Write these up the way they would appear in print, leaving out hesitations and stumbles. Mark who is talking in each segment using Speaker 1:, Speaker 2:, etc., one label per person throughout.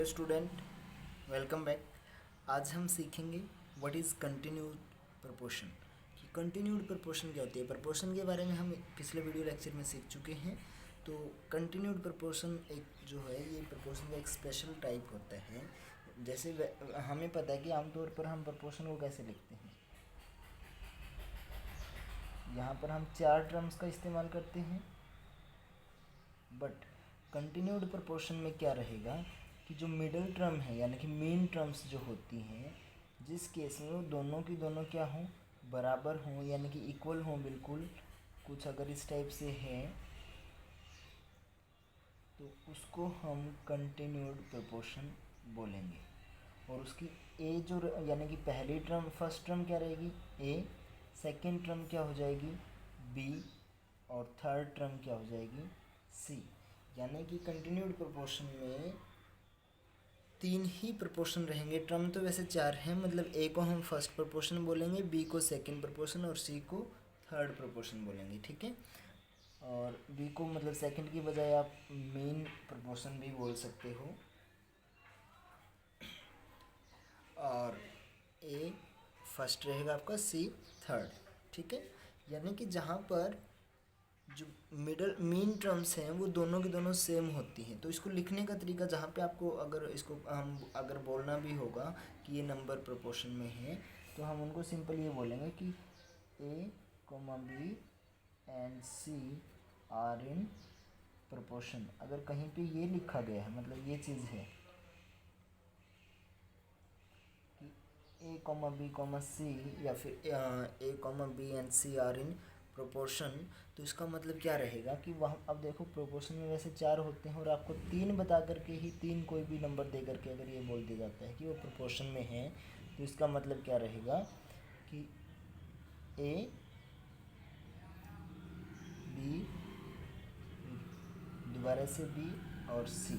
Speaker 1: Hello student, welcome back. आज हम सीखेंगे व्हाट इज़ कंटिन्यूड प्रपोर्शन। कि कंटिन्यूड प्रपोर्शन क्या होती है। प्रपोर्शन के बारे में हम पिछले वीडियो लेक्चर में सीख चुके हैं। तो कंटिन्यूड प्रपोर्शन एक जो है ये प्रपोर्शन का एक स्पेशल टाइप होता है। जैसे हमें पता है कि आमतौर पर हम प्रपोर्शन को कैसे लिखते हैं। यहाँ पर हम 4 टर्म्स का इस्तेमाल करते हैं, बट कंटिन्यूड प्रपोर्शन में क्या रहेगा कि जो मिडल टर्म है यानी कि मेन टर्म्स जो होती हैं, जिस केस में वो दोनों की दोनों क्या हों, बराबर हों यानी कि इक्वल हों, बिल्कुल कुछ अगर इस टाइप से है तो उसको हम कंटिन्यूड प्रपोर्शन बोलेंगे। और उसकी ए जो यानी कि पहली टर्म फर्स्ट टर्म क्या रहेगी ए, सेकेंड टर्म क्या हो जाएगी बी, और थर्ड टर्म क्या हो जाएगी सी। यानी कि कंटिन्यूड प्रपोर्शन में 3 ही प्रपोर्शन रहेंगे। टर्म तो वैसे 4 हैं, मतलब ए को हम फर्स्ट प्रपोर्शन बोलेंगे, बी को सेकंड प्रपोर्शन और सी को थर्ड प्रपोर्शन बोलेंगे, ठीक है। और बी को मतलब सेकंड की बजाय आप मेन प्रपोर्शन भी बोल सकते हो। और ए फर्स्ट रहेगा आपका, सी थर्ड, ठीक है। यानी कि जहाँ पर जो मिडल मेन टर्म्स हैं वो दोनों की दोनों सेम होती हैं। तो इसको लिखने का तरीका, जहाँ पे आपको अगर इसको हम अगर बोलना भी होगा कि ये नंबर प्रोपोर्शन में है, तो हम उनको सिंपल ये बोलेंगे कि a comma b and c are in proportion. अगर कहीं पे ये लिखा गया है, मतलब ये चीज़ है कि a comma b comma c, या फिर a comma b and c are in proportion, तो इसका मतलब क्या रहेगा कि वहाँ अब देखो प्रोपोर्शन में वैसे 4 होते हैं और आपको 3 बता करके ही 3 कोई भी नंबर दे करके अगर ये बोल दिया जाता है कि वो प्रोपोर्शन में है, तो इसका मतलब क्या रहेगा कि ए बी, दोबारा से बी और सी,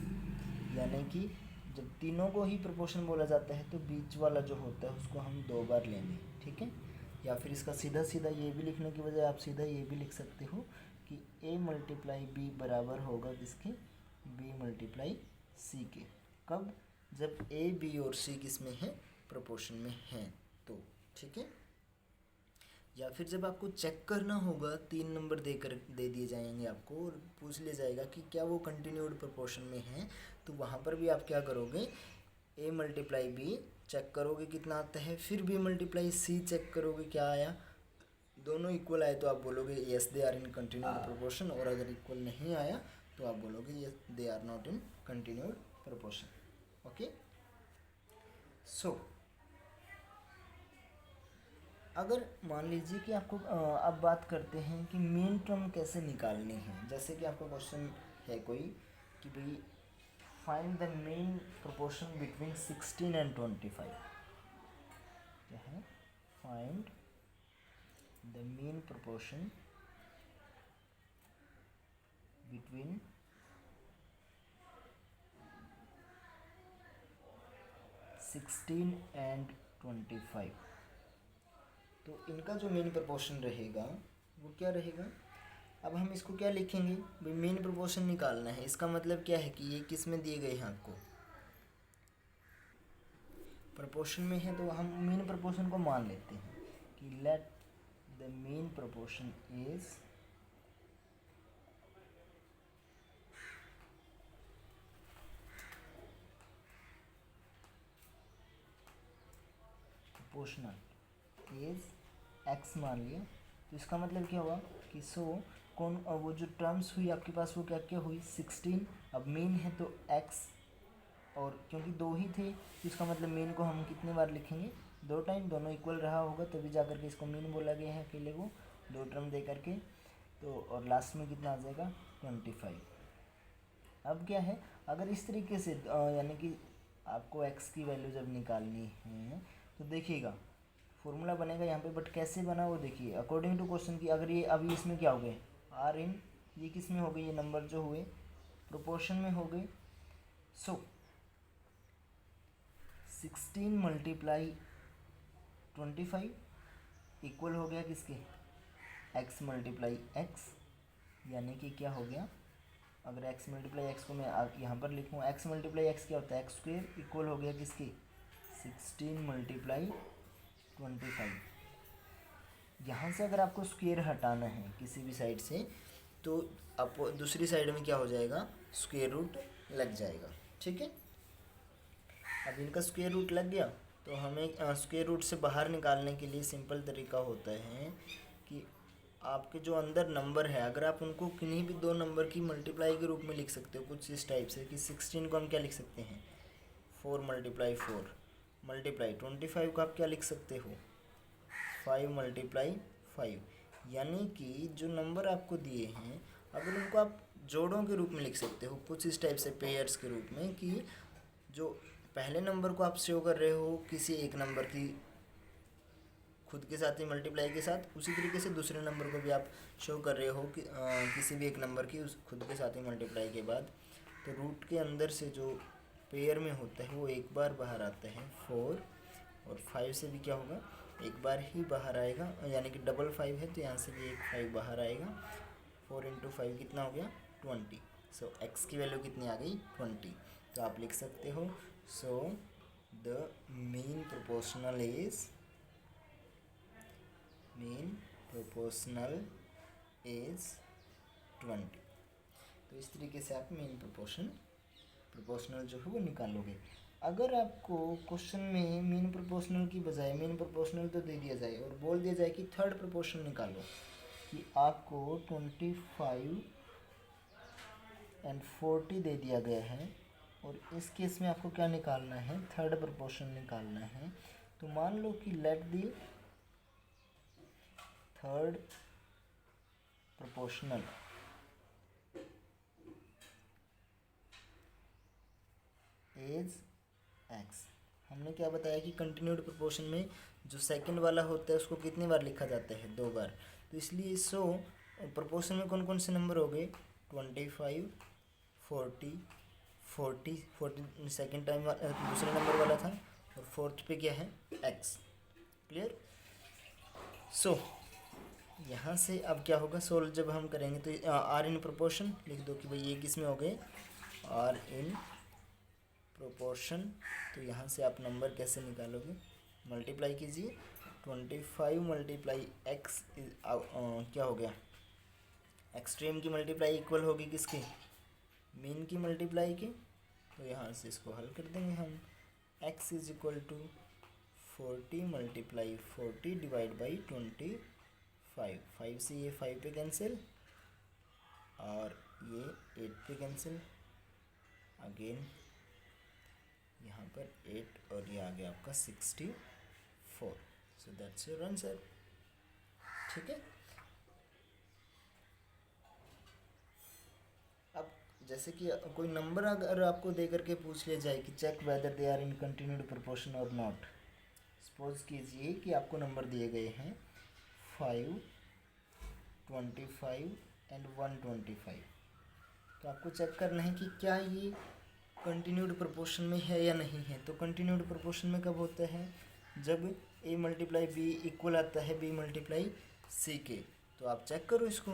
Speaker 1: यानी कि जब तीनों को ही प्रोपोर्शन बोला जाता है तो बीच वाला जो होता है उसको हम 2 बार लेंगे, ठीक है। या फिर इसका सीधा सीधा ये भी लिखने की बजाय आप सीधा ये भी लिख सकते हो कि a मल्टीप्लाई बी बराबर होगा किसके, b मल्टीप्लाई सी के। कब, जब a b और c किस में है, प्रोपोर्शन में हैं, तो ठीक है। या फिर जब आपको चेक करना होगा, 3 नंबर दे दिए जाएंगे आपको और पूछ लिया जाएगा कि क्या वो कंटिन्यूड प्रोपोर्शन में है, तो वहाँ पर भी आप क्या करोगे, a मल्टीप्लाई बी चेक करोगे कितना आता है, फिर b मल्टीप्लाई सी चेक करोगे क्या आया। दोनों इक्वल आए तो आप बोलोगे yes they are in continued proportion, और अगर इक्वल नहीं आया तो आप बोलोगे yes they are not in continued proportion. Okay, so अगर मान लीजिए कि आपको अब बात करते हैं कि मेन टर्म कैसे निकालनी है। जैसे कि आपका क्वेश्चन है कोई कि भाई find the main proportion between 16 and 25। क्या है, find the main proportion between 16 and 25। तो इनका जो मेन प्रोपोर्शन रहेगा वो क्या रहेगा। अब हम इसको क्या लिखेंगे भाई, मेन प्रोपोर्शन निकालना है, इसका मतलब क्या है कि ये किस में दिए गए हैं आपको, प्रोपोर्शन में है। तो हम मेन प्रोपोर्शन को मान लेते हैं कि let the main proportion is proportional is x मान लिया। तो इसका मतलब क्या हुआ कि कौन वो जो टर्म्स हुई आपके पास वो क्या क्या हुई 16। अब मेन है तो एक्स, और क्योंकि 2 ही थे तो इसका मतलब मेन को हम कितने बार लिखेंगे, 2 टाइम, दोनों इक्वल रहा होगा तभी जा करके इसको मेन बोला गया है अकेले को 2 टर्म दे करके। तो और लास्ट में कितना आ जाएगा 25। अब क्या है, अगर इस तरीके से यानी कि आपको x की वैल्यू जब निकालनी है तो देखिएगा फॉर्मूला बनेगा यहाँ पे, बट कैसे बना वो देखिए अकॉर्डिंग टू क्वेश्चन की। अगर ये अभी इसमें क्या हो गए आर इन, ये किस में हो गए, ये नंबर जो हुए प्रोपोर्शन में हो गए। सो 16 मल्टीप्लाई 25 इक्वल हो गया किसके, x मल्टीप्लाई एक्स, यानी कि क्या हो गया अगर x मल्टीप्लाई एक्स को मैं यहाँ पर लिखूँ, x मल्टीप्लाई एक्स क्या होता है, एक्स स्क्वेयर इक्वल हो गया किसकी 16 मल्टीप्लाई 25। यहाँ से अगर आपको स्क्वेयर हटाना है किसी भी साइड से तो आपको दूसरी साइड में क्या हो जाएगा, स्क्वेयर रूट लग जाएगा। ठीक है, अब इनका स्क्वेयर रूट लग गया तो हमें स्क्वेयर रूट से बाहर निकालने के लिए सिंपल तरीका होता है कि आपके जो अंदर नंबर है अगर आप उनको किन्हीं भी दो नंबर की मल्टीप्लाई के रूप में लिख सकते हो कुछ इस टाइप से कि 16 को हम क्या लिख सकते हैं 4 मल्टीप्लाई 4 मल्टीप्लाई 25 को आप क्या लिख सकते हो 5 मल्टीप्लाई 5, यानी कि जो नंबर आपको दिए हैं अगर उनको आप जोड़ों के रूप में लिख सकते हो कुछ इस टाइप से पेयर्स के रूप में कि जो पहले नंबर को आप शो कर रहे हो किसी एक नंबर की खुद के साथ ही मल्टीप्लाई के साथ, उसी तरीके से दूसरे नंबर को भी आप शो कर रहे हो कि किसी भी एक नंबर की उस खुद के साथ ही मल्टीप्लाई के बाद, तो रूट के अंदर से जो पेयर में होता है वो एक बार बाहर आता है 4 और 5 से भी क्या होगा एक बार ही बाहर आएगा, यानी कि डबल 5 है तो यहाँ से भी एक 5 बाहर आएगा। 4 इंटू 5 कितना हो गया 20। सो x की वैल्यू कितनी आ गई 20। तो आप लिख सकते हो so the mean proportional is is 20। तो इस तरीके से आप मीन प्रोपोर्शनल जो है वो निकालोगे। अगर आपको क्वेश्चन में मीन प्रोपोर्शनल की बजाय मीन प्रोपोर्शनल तो दे दिया जाए और बोल दिया जाए कि थर्ड प्रोपोर्शनल निकालो, कि आपको 25 एंड 40 दे दिया गया है और इस केस में आपको क्या निकालना है थर्ड प्रोपोर्शनल निकालना है, तो मान लो कि let the third proportional is x। हमने क्या बताया कि कंटिन्यूड प्रोपोर्शन में जो सेकंड वाला होता है उसको कितनी बार लिखा जाता है 2 बार, तो इसलिए सो प्रोपोर्शन में कौन कौन से नंबर हो गए 25 40 सेकंड टाइम दूसरे नंबर वाला था और फोर्थ पे क्या है x। क्लियर। सो यहाँ से अब क्या होगा सोल्व जब हम करेंगे तो आर इन प्रोपोर्शन लिख दो कि भाई ये किस में हो गए आर इन प्रोपोर्शन। तो यहाँ से आप नंबर कैसे निकालोगे मल्टीप्लाई कीजिए 25 मल्टीप्लाई एक्स क्या हो गया एक्सट्रीम की मल्टीप्लाई इक्वल होगी किसकी मीन की मल्टीप्लाई की, तो यहाँ से इसको हल कर देंगे हम x is equal to 40 multiply 40 divide by 25। 5 से ये 5 पे कैंसिल और ये 8 पे कैंसिल, अगेन यहाँ पर 8 और ये आ गया आपका 64। So that's your answer. ठीक है। अब जैसे कि कोई नंबर अगर आपको दे करके पूछ लिया जाए कि check whether they are in continued proportion और नॉट, सपोज कीजिए कि आपको नंबर दिए गए हैं 5 25 एंड 125, तो आपको चेक करना है कि क्या ये कंटिन्यूड प्रोपोर्शन में है या नहीं है। तो कंटिन्यूड प्रोपोर्शन में कब होता है जब a मल्टीप्लाई बी इक्वल आता है b मल्टीप्लाई सी के। तो आप चेक करो इसको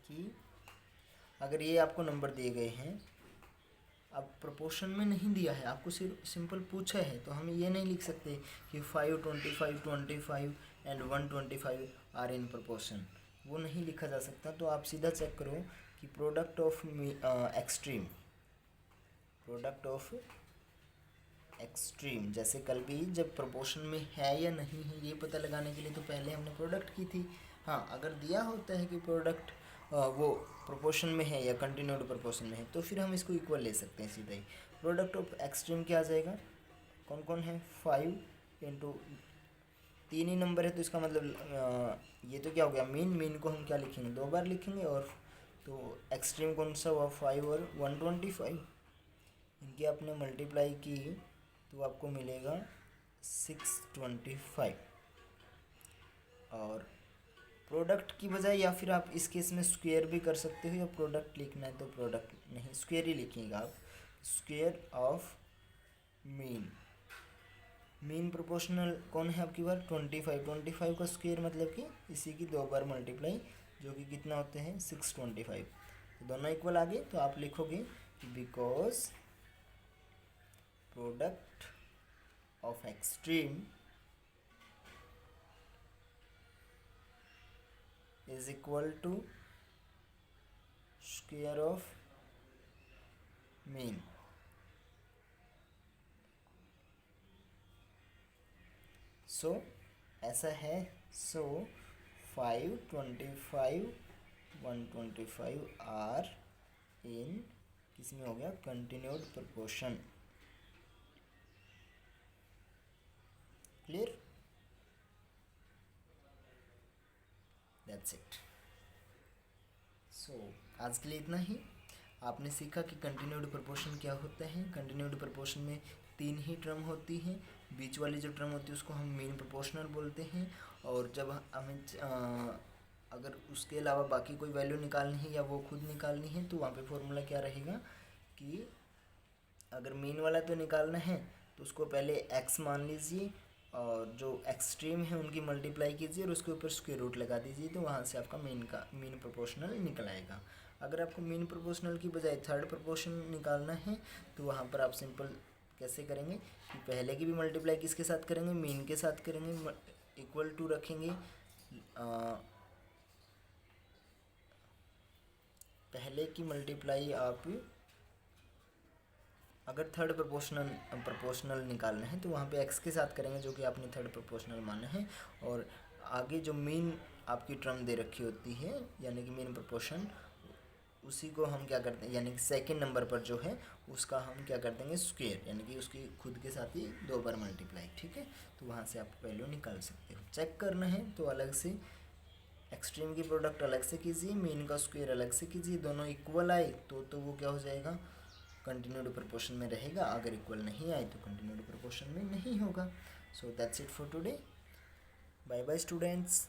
Speaker 1: कि अगर ये आपको नंबर दिए गए हैं, अब प्रोपोर्शन में नहीं दिया है आपको सिर्फ सिंपल पूछा है, तो हम ये नहीं लिख सकते कि 5 25 25 एंड 125 आर इन प्रोपोर्शन, वो नहीं लिखा जा सकता। तो आप सीधा चेक करो कि प्रोडक्ट ऑफ एक्सट्रीम जैसे कल भी जब प्रोपोर्शन में है या नहीं है ये पता लगाने के लिए तो पहले हमने प्रोडक्ट की थी। हाँ, अगर दिया होता है कि प्रोडक्ट वो प्रोपोर्शन में है या कंटिन्यूड प्रोपोर्शन में है तो फिर हम इसको इक्वल ले सकते हैं सीधा ही। प्रोडक्ट ऑफ एक्सट्रीम क्या आ जाएगा, कौन कौन है 5 इंटू 3 ही नंबर है तो इसका मतलब ये तो क्या हो गया मीन को हम क्या लिखेंगे 2 बार लिखेंगे, और तो एक्सट्रीम कौन सा हुआ 5 और 125, इनकी आपने मल्टीप्लाई की तो आपको मिलेगा 625। और प्रोडक्ट की बजाय या फिर आप इस केस में स्क्वायर भी कर सकते हो, या प्रोडक्ट लिखना है तो प्रोडक्ट नहीं स्क्वायर ही लिखिएगा आप, स्क्वायर ऑफ मीन प्रोपोर्शनल कौन है आपकी बार 25 का स्क्वायर मतलब कि इसी की 2 बार मल्टीप्लाई जो कि कितना होते हैं 625। तो दोनों इक्वल आ गए, तो आप लिखोगे because product of extreme is equal to square of mean. So ऐसा है। सो 525 125 आर इन किसमें हो गया, continued proportion. Clear, that's it. So आज के लिए इतना ही। आपने सीखा कि कंटिन्यूड प्रोपोर्शन क्या होता है। कंटिन्यूड प्रोपोर्शन में 3 ही टर्म होती हैं। बीच वाली जो टर्म होती है उसको हम मीन प्रोपोर्शनल बोलते हैं। और जब हमें अगर उसके अलावा बाकी कोई वैल्यू निकालनी है या वो खुद निकालनी है तो वहाँ पे फॉर्मूला क्या रहेगा कि अगर मीन वाला तो निकालना है तो उसको पहले x मान लीजिए और जो एक्सट्रीम है उनकी मल्टीप्लाई कीजिए और उसके ऊपर स्क्वायर रूट लगा दीजिए, तो वहाँ से आपका मीन प्रोपोर्शनल निकल आएगा। अगर आपको मीन प्रोपोर्शनल की बजाय थर्ड प्रोपोर्शन निकालना है तो वहाँ पर आप सिंपल कैसे करेंगे कि पहले की भी मल्टीप्लाई किसके साथ करेंगे, मीन के साथ करेंगे, इक्वल टू रखेंगे। पहले की मल्टीप्लाई आप अगर थर्ड प्रोपोर्शनल निकालना है तो वहाँ पे x के साथ करेंगे जो कि आपने थर्ड प्रोपोर्शनल माना है। और आगे जो मीन आपकी टर्म दे रखी होती है यानी कि मीन प्रोपोर्शन, उसी को हम क्या करते हैं यानी कि सेकंड नंबर पर जो है उसका हम क्या कर देंगे स्क्वायर, यानी कि उसकी खुद के साथ ही 2 बार मल्टीप्लाई। ठीक है, तो वहाँ से आप वैल्यू निकाल सकते हो। चेक करना है तो अलग से एक्सट्रीम की प्रोडक्ट अलग से कीजिए, मीन का स्क्वायर अलग से कीजिए। दोनों इक्वल आए तो वो क्या हो जाएगा, कंटिन्यूड प्रोपोर्शन में रहेगा। अगर इक्वल नहीं आए तो कंटिन्यूड प्रोपोर्शन में नहीं होगा। So that's it for today. Bye bye students.